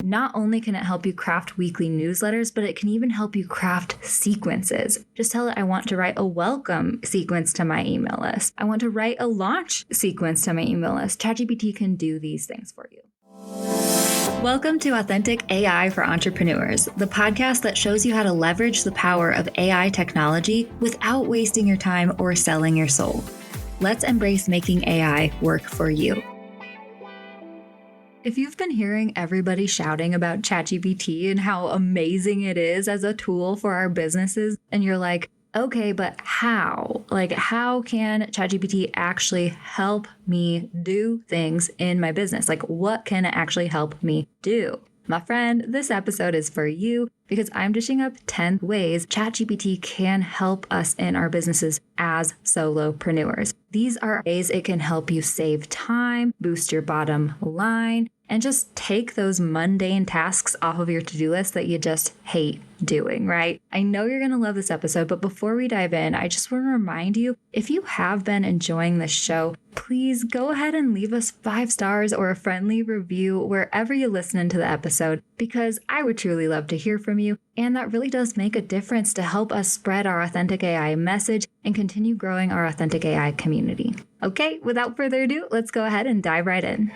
Not only can it help you craft weekly newsletters, but it can even help you craft sequences. Just tell it, I want to write a welcome sequence to my email list. I want to write a launch sequence to my email list. Chat GPT can do these things for you. Welcome to Authentic AI for Entrepreneurs, the podcast that shows you how to leverage the power of AI technology without wasting your time or selling your soul. Let's embrace making AI work for you. If you've been hearing everybody shouting about Chat GPT and how amazing it is as a tool for our businesses, and you're like, okay, but how? Like, how can ChatGPT actually help me do things in my business? Like, what can it actually help me do? My friend, this episode is for you because I'm dishing up 10 ways ChatGPT can help us in our businesses as solopreneurs. These are ways it can help you save time, boost your bottom line, and just take those mundane tasks off of your to-do list that you just hate doing, right? I know you're going to love this episode, but before we dive in, I just want to remind you, if you have been enjoying this show, please go ahead and leave us 5 stars or a friendly review wherever you listen to the episode, because I would truly love to hear from you. And that really does make a difference to help us spread our Authentic AI message and continue growing our Authentic AI community. Okay, without further ado, let's go ahead and dive right in.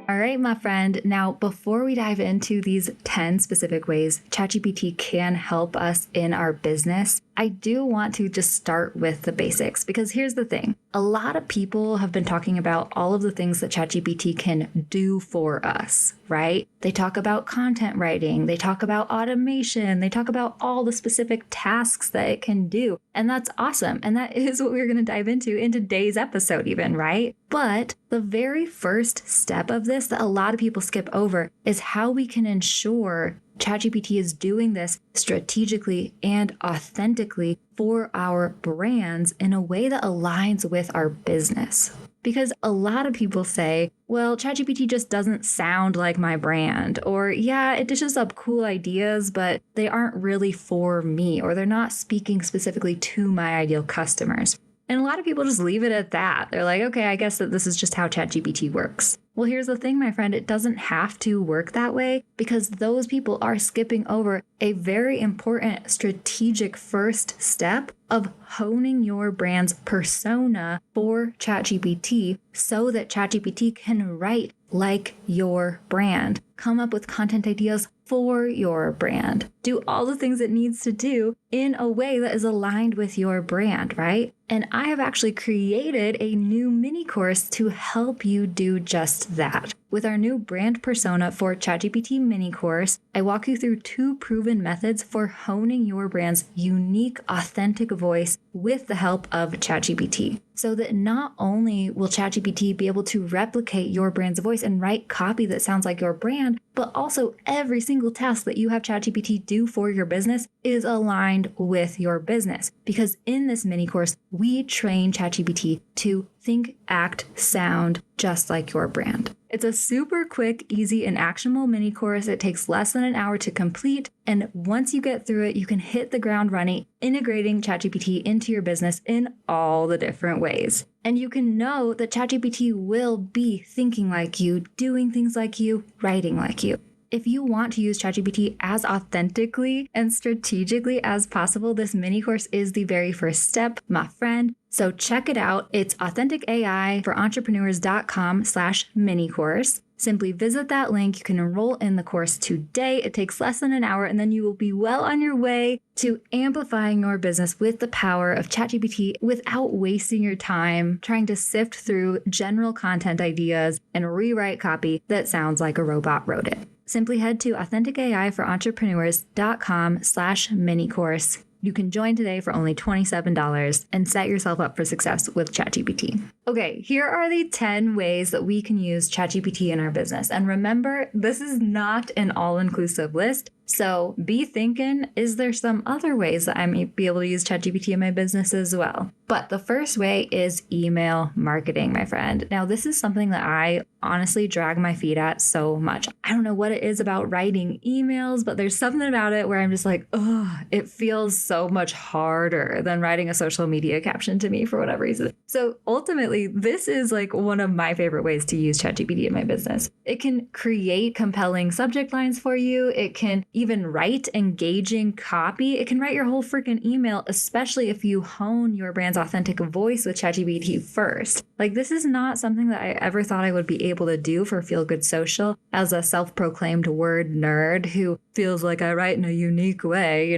All right, my friend. Now, before we dive into these 10 specific ways ChatGPT can help us in our business, I do want to just start with the basics, because here's the thing. A lot of people have been talking about all of the things that ChatGPT can do for us, right? They talk about content writing, they talk about automation, they talk about all the specific tasks that it can do. And that's awesome. And that is what we're going to dive into in today's episode even, right? But the very first step of this that a lot of people skip over is how we can ensure ChatGPT is doing this strategically and authentically for our brands in a way that aligns with our business. Because a lot of people say, well, ChatGPT just doesn't sound like my brand, or yeah, it dishes up cool ideas, but they aren't really for me, or they're not speaking specifically to my ideal customers. And a lot of people just leave it at that. They're like, okay, I guess that this is just how ChatGPT works. Well, here's the thing, my friend, it doesn't have to work that way, because those people are skipping over a very important strategic first step of honing your brand's persona for ChatGPT so that ChatGPT can write like your brand, come up with content ideas for your brand, do all the things it needs to do in a way that is aligned with your brand, right? And I have actually created a new mini course to help you do just that. With our new brand persona for ChatGPT mini course, I walk you through 2 proven methods for honing your brand's unique, authentic voice with the help of ChatGPT, so that not only will ChatGPT be able to replicate your brand's voice and write copy that sounds like your brand, but also every single task that you have ChatGPT do for your business is aligned with your business. Because in this mini course, we train ChatGPT to think, act, sound just like your brand. It's a super quick, easy, and actionable mini course. It takes less than an hour to complete. And once you get through it, you can hit the ground running, integrating ChatGPT into your business in all the different ways. And you can know that ChatGPT will be thinking like you, doing things like you, writing like you. If you want to use ChatGPT as authentically and strategically as possible, this mini course is the very first step, my friend. So check it out. It's authenticaiforentrepreneurs.com/mini course. Simply visit that link. You can enroll in the course today. It takes less than an hour, and then you will be well on your way to amplifying your business with the power of ChatGPT without wasting your time trying to sift through general content ideas and rewrite copy that sounds like a robot wrote it. Simply head to authenticaiforentrepreneurs.com/mini course. You can join today for only $27 and set yourself up for success with ChatGPT. Okay, here are the 10 ways that we can use ChatGPT in our business. And remember, this is not an all-inclusive list. So be thinking, is there some other ways that I may be able to use ChatGPT in my business as well? But the first way is email marketing, my friend. Now, this is something that I honestly drag my feet at so much. I don't know what it is about writing emails, but there's something about it where I'm just like, oh, it feels so much harder than writing a social media caption to me for whatever reason. So ultimately, this is like one of my favorite ways to use ChatGPT in my business. It can create compelling subject lines for you. It can even write engaging copy. It can write your whole freaking email, especially if you hone your brand's authentic voice with ChatGPT first. Like, this is not something that I ever thought I would be able to do for Feel Good Social as a self-proclaimed word nerd who feels like I write in a unique way,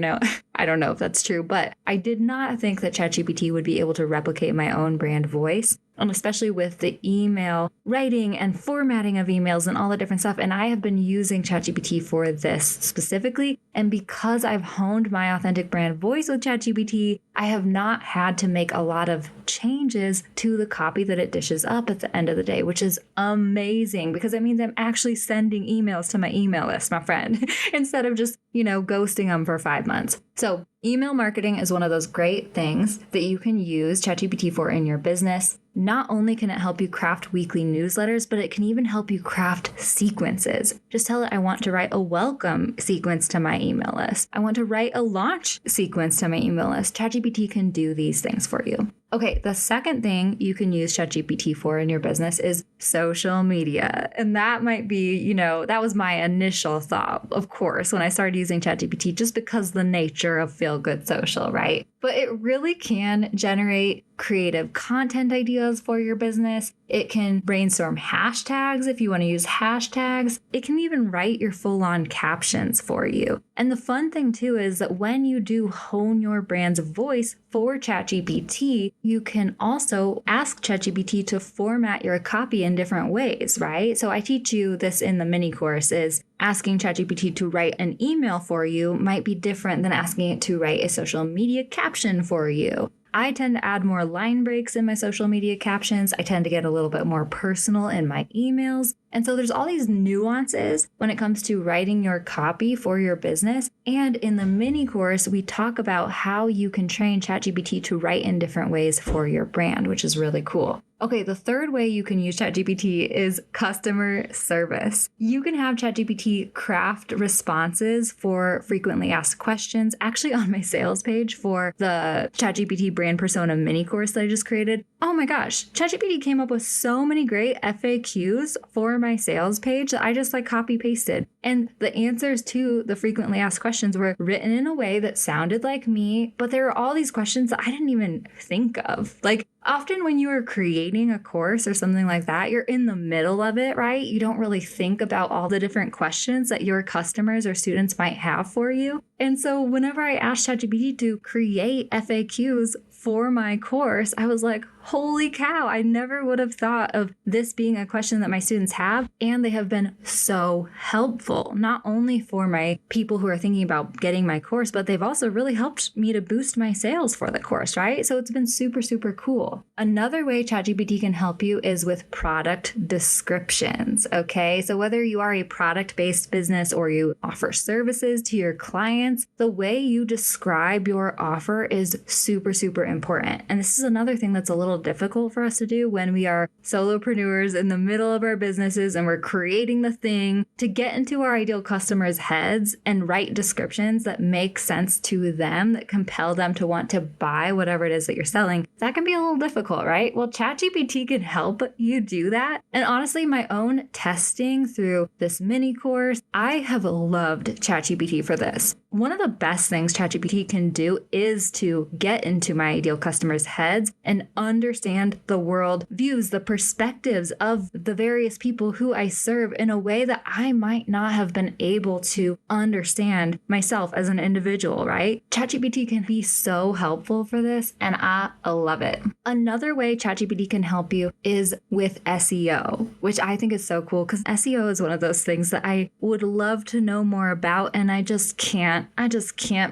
I don't know if that's true, but I did not think that ChatGPT would be able to replicate my own brand voice, and especially with the email writing and formatting of emails and all the different stuff. And I have been using ChatGPT for this specifically. And because I've honed my authentic brand voice with ChatGPT, I have not had to make a lot of changes to the copy that it dishes up at the end of the day, which is amazing because it means I'm actually sending emails to my email list, my friend, instead of just, ghosting them for 5 months. So email marketing is one of those great things that you can use ChatGPT for in your business. Not only can it help you craft weekly newsletters, but it can even help you craft sequences. Just tell it, I want to write a welcome sequence to my email list. I want to write a launch sequence to my email list. ChatGPT can do these things for you. Okay, the second thing you can use ChatGPT for in your business is social media. And that might be, that was my initial thought, of course, when I started using ChatGPT, just because the nature of Feel Good Social, right? But it really can generate creative content ideas for your business. It can brainstorm hashtags if you want to use hashtags. It can even write your full-on captions for you. And the fun thing too is that when you do hone your brand's voice for ChatGPT, you can also ask ChatGPT to format your copy in different ways, right? So I teach you this in the mini course is asking ChatGPT to write an email for you might be different than asking it to write a social media caption for you. I tend to add more line breaks in my social media captions. I tend to get a little bit more personal in my emails. And so there's all these nuances when it comes to writing your copy for your business. And in the mini course, we talk about how you can train ChatGPT to write in different ways for your brand, which is really cool. Okay, the third way you can use ChatGPT is customer service. You can have ChatGPT craft responses for frequently asked questions. Actually, on my sales page for the ChatGPT brand persona mini course that I just created, oh my gosh, ChatGPT came up with so many great FAQs for my sales page that I just copy pasted. And the answers to the frequently asked questions were written in a way that sounded like me, but there were all these questions that I didn't even think of. Often when you are creating a course or something like that, you're in the middle of it, right? You don't really think about all the different questions that your customers or students might have for you. And so whenever I asked ChatGPT to create FAQs for my course, I was like, holy cow, I never would have thought of this being a question that my students have. And they have been so helpful, not only for my people who are thinking about getting my course, but they've also really helped me to boost my sales for the course, right? So it's been super, super cool. Another way ChatGPT can help you is with product descriptions, okay? So whether you are a product-based business or you offer services to your clients, the way you describe your offer is super, super important. And this is another thing that's a little difficult for us to do when we are solopreneurs in the middle of our businesses and we're creating the thing to get into our ideal customers' heads and write descriptions that make sense to them, that compel them to want to buy whatever it is that you're selling. That can be a little difficult, right? Well, ChatGPT can help you do that. And honestly, my own testing through this mini course, I have loved ChatGPT for this. One of the best things ChatGPT can do is to get into my ideal customers' heads and understand the world views, the perspectives of the various people who I serve in a way that I might not have been able to understand myself as an individual, right? ChatGPT can be so helpful for this, and I love it. Another way ChatGPT can help you is with SEO, which I think is so cool because SEO is one of those things that I would love to know more about, and I just can't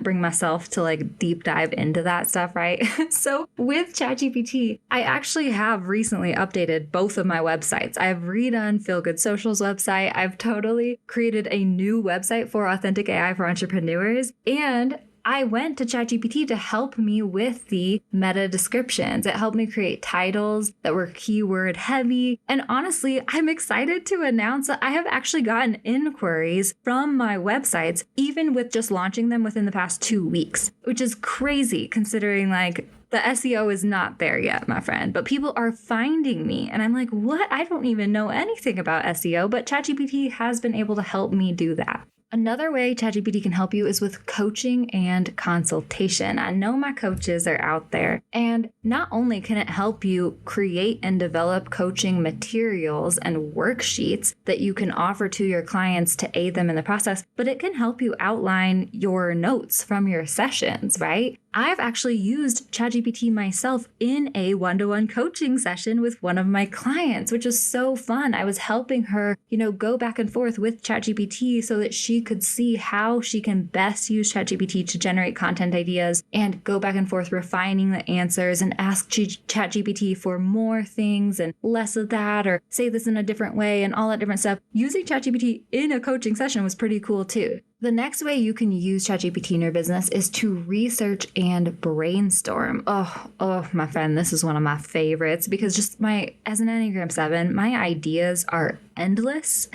bring myself to like deep dive into that stuff, right? So with ChatGPT, I actually have recently updated both of my websites. I've redone Feel Good Social's website. I've totally created a new website for Authentic AI for Entrepreneurs, and I went to ChatGPT to help me with the meta descriptions. It helped me create titles that were keyword heavy. And honestly, I'm excited to announce that I have actually gotten inquiries from my websites, even with just launching them within the past 2 weeks, which is crazy considering like the SEO is not there yet, my friend, but people are finding me. And I'm like, what? I don't even know anything about SEO, but ChatGPT has been able to help me do that. Another way ChatGPT can help you is with coaching and consultation. I know my coaches are out there, and not only can it help you create and develop coaching materials and worksheets that you can offer to your clients to aid them in the process, but it can help you outline your notes from your sessions, right? I've actually used ChatGPT myself in a one-to-one coaching session with one of my clients, which is so fun. I was helping her, go back and forth with ChatGPT so that she could see how she can best use ChatGPT to generate content ideas and go back and forth refining the answers and ask ChatGPT for more things and less of that, or say this in a different way and all that different stuff. Using ChatGPT in a coaching session was pretty cool too. The next way you can use ChatGPT in your business is to research and brainstorm. Oh, my friend, this is one of my favorites because as an Enneagram 7, my ideas are endless.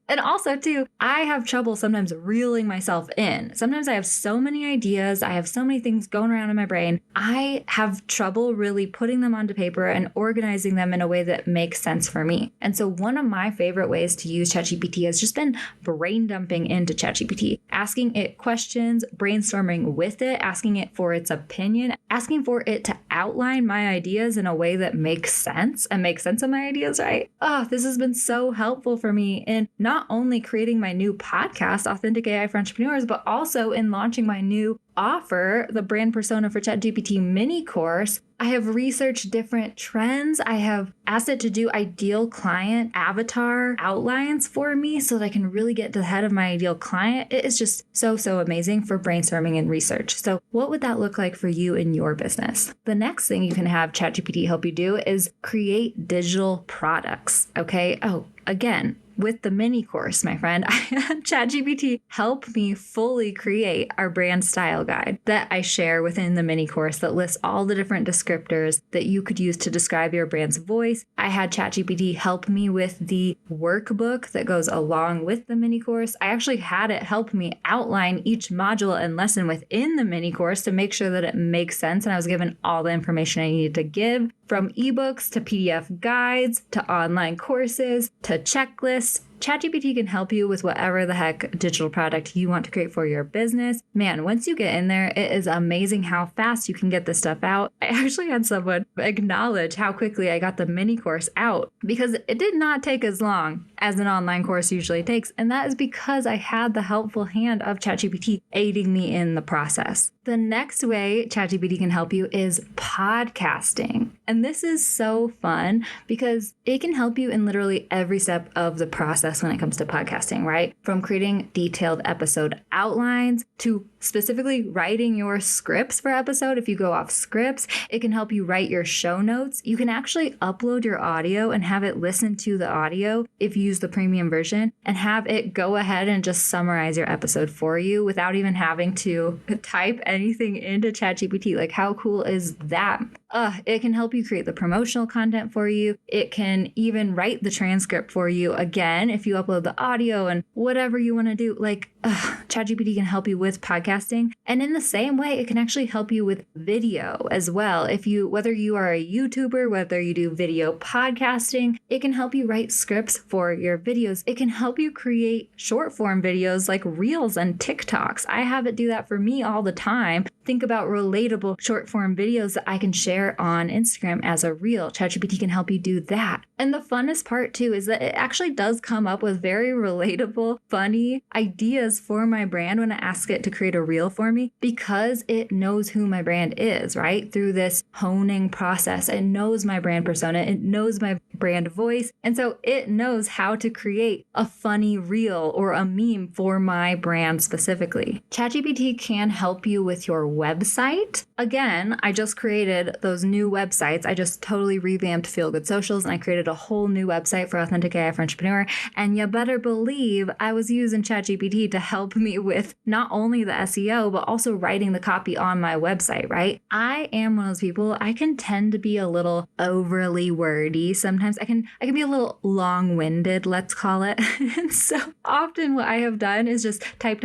And also too, I have trouble sometimes reeling myself in. Sometimes I have so many ideas. I have so many things going around in my brain. I have trouble really putting them onto paper and organizing them in a way that makes sense for me. And so one of my favorite ways to use ChatGPT has just been brain dumping into ChatGPT, asking it questions, brainstorming with it, asking it for its opinion, asking for it to outline my ideas in a way that makes sense and makes sense of my ideas, right? Oh, this has been so helpful for me in not only creating my new podcast, Authentic AI for Entrepreneurs, but also in launching my new offer, the Brand Persona for ChatGPT mini course. I have researched different trends. I have asked it to do ideal client avatar outlines for me so that I can really get to the head of my ideal client. It is just so amazing for brainstorming and research. So what would that look like for you in your business? The next thing you can have ChatGPT help you do is create digital products. Okay. Oh, again, with the mini course, my friend, I had ChatGPT help me fully create our brand style guide that I share within the mini course that lists all the different descriptors that you could use to describe your brand's voice. I had ChatGPT help me with the workbook that goes along with the mini course. I actually had it help me outline each module and lesson within the mini course to make sure that it makes sense. And I was given all the information I needed to give, from ebooks to PDF guides to online courses to checklists. ChatGPT can help you with whatever the heck digital product you want to create for your business. Man, once you get in there, it is amazing how fast you can get this stuff out. I actually had someone acknowledge how quickly I got the mini course out because it did not take as long as an online course usually takes. And that is because I had the helpful hand of ChatGPT aiding me in the process. The next way ChatGPT can help you is podcasting. And this is so fun because it can help you in literally every step of the process when it comes to podcasting, right? From creating detailed episode outlines to specifically writing your scripts for episode. If you go off scripts, it can help you write your show notes. You can actually upload your audio and have it listen to the audio if you use the premium version and have it go ahead and just summarize your episode for you without even having to type anything into ChatGPT. Like, how cool is that? It can help you create the promotional content for you. It can even write the transcript for you again if you upload the audio and whatever you want to do. ChatGPT can help you with podcasting. And in the same way, it can actually help you with video as well. Whether you are a YouTuber, whether you do video podcasting, it can help you write scripts for your videos. It can help you create short form videos like Reels and TikToks. I have it do that for me all the time think about relatable short form videos that I can share on Instagram as a reel. ChatGPT can help you do that. And the funnest part too is that it actually does come up with very relatable, funny ideas for my brand when I ask it to create a reel for me, because it knows who my brand is, right? Through this honing process, it knows my brand persona, it knows my brand voice. And so it knows how to create a funny reel or a meme for my brand specifically. ChatGPT can help you with your website. Again, I just created those new websites. I just totally revamped Feel Good Socials and I created a whole new website for Authentic AI for Entrepreneur. And you better believe I was using ChatGPT to help me with not only the SEO, but also writing the copy on my website, right? I am one of those people, I can tend to be a little overly wordy. Sometimes I can be a little long-winded, let's call it. And so often what I have done is just type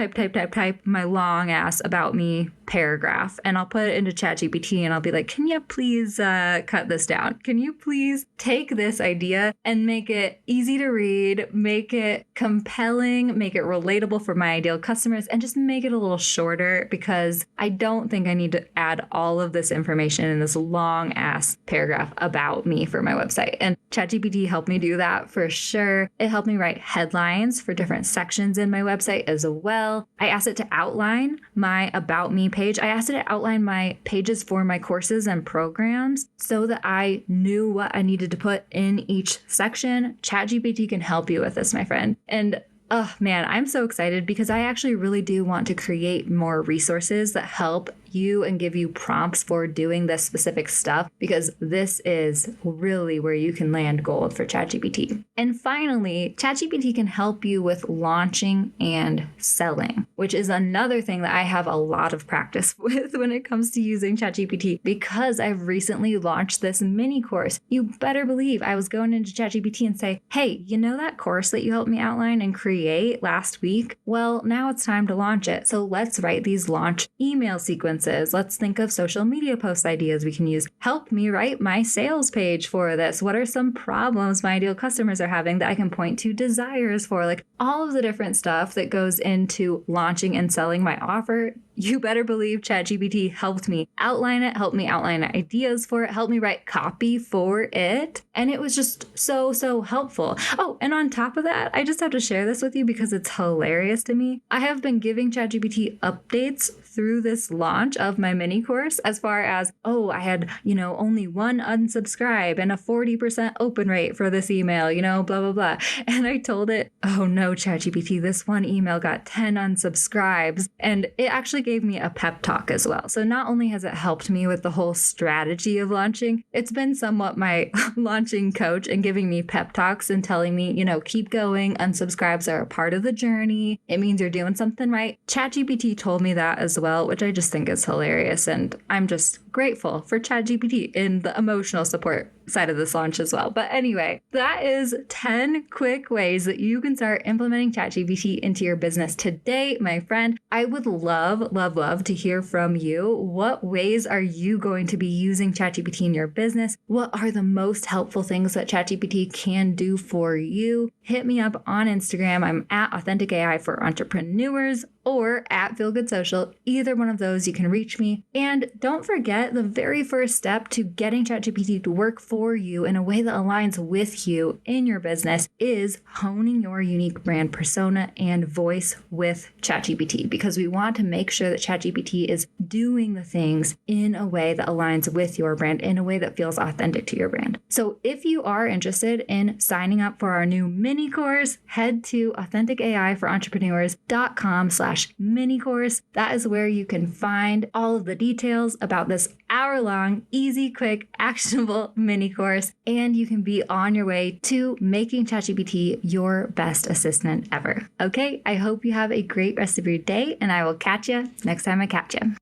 my long ass about me paragraph, and I'll put it into ChatGPT and I'll be like, can you please cut this down? Can you please take this idea and make it easy to read, make it compelling, make it relatable for my ideal customers, and just make it a little shorter, because I don't think I need to add all of this information in this long ass paragraph about me for my website. And ChatGPT helped me do that for sure. It helped me write headlines for different sections in my website as well. I asked it to outline my About Me page. I asked it to outline my pages for my courses and programs so that I knew what I needed to put in each section. ChatGPT can help you with this, my friend. And oh man, I'm so excited because I actually really do want to create more resources that help you and give you prompts for doing this specific stuff, because this is really where you can land gold for ChatGPT. And finally, ChatGPT can help you with launching and selling, which is another thing that I have a lot of practice with when it comes to using ChatGPT, because I've recently launched this mini course. You better believe I was going into ChatGPT and say, hey, you know that course that you helped me outline and create last week? Well, now it's time to launch it. So let's write these launch email sequences. Let's think of social media post ideas we can use. Help me write my sales page for this. What are some problems my ideal customers are having that I can point to desires for? Like all of the different stuff that goes into launching and selling my offer. You better believe ChatGPT helped me outline it, helped me outline ideas for it, helped me write copy for it. And it was just so helpful. Oh, and on top of that, I just have to share this with you because it's hilarious to me. I have been giving ChatGPT updates through this launch of my mini course, as far as, oh, I had, only one unsubscribe and a 40% open rate for this email, blah, blah, blah. And I told it, oh no, ChatGPT, this one email got 10 unsubscribes. And it actually gave me a pep talk as well. So not only has it helped me with the whole strategy of launching, it's been somewhat my launching coach and giving me pep talks and telling me, keep going. Unsubscribes are a part of the journey. It means you're doing something right. ChatGPT told me that as well, which I just think is hilarious. And I'm just grateful for ChatGPT in the emotional support side of this launch as well. But anyway, that is 10 quick ways that you can start implementing ChatGPT into your business today, my friend. I would love to hear from you. What ways are you going to be using ChatGPT in your business? What are the most helpful things that ChatGPT can do for you? Hit me up on Instagram. I'm at Authentic AI for Entrepreneurs or at Feel Good Social. Either one of those, you can reach me. And don't forget, the very first step to getting ChatGPT to work for you in a way that aligns with you in your business is honing your unique brand persona and voice with ChatGPT, because we want to make sure that ChatGPT is doing the things in a way that aligns with your brand, in a way that feels authentic to your brand. So if you are interested in signing up for our new mini course, head to authenticaiforentrepreneurs.com/mini course. That is where you can find all of the details about this hour-long, easy, quick, actionable mini course, and you can be on your way to making ChatGPT your best assistant ever. Okay, I hope you have a great rest of your day, and I will catch you next time I catch you.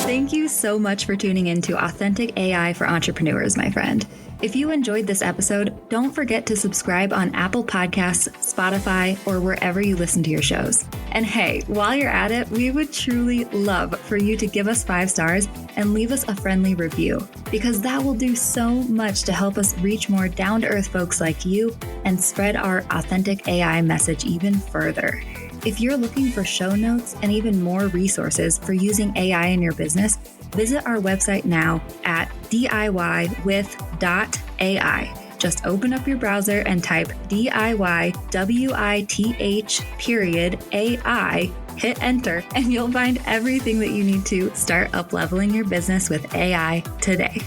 Thank you so much for tuning in to Authentic AI for Entrepreneurs, my friend. If you enjoyed this episode, don't forget to subscribe on Apple Podcasts, Spotify, or wherever you listen to your shows. And hey, while you're at it, we would truly love for you to give us 5 stars and leave us a friendly review, because that will do so much to help us reach more down-to-earth folks like you and spread our Authentic AI message even further. if you're looking for show notes and even more resources for using AI in your business, visit our website now at diywith.ai. Just open up your browser and type DIYWITH.AI, hit enter, and you'll find everything that you need to start up leveling your business with AI today.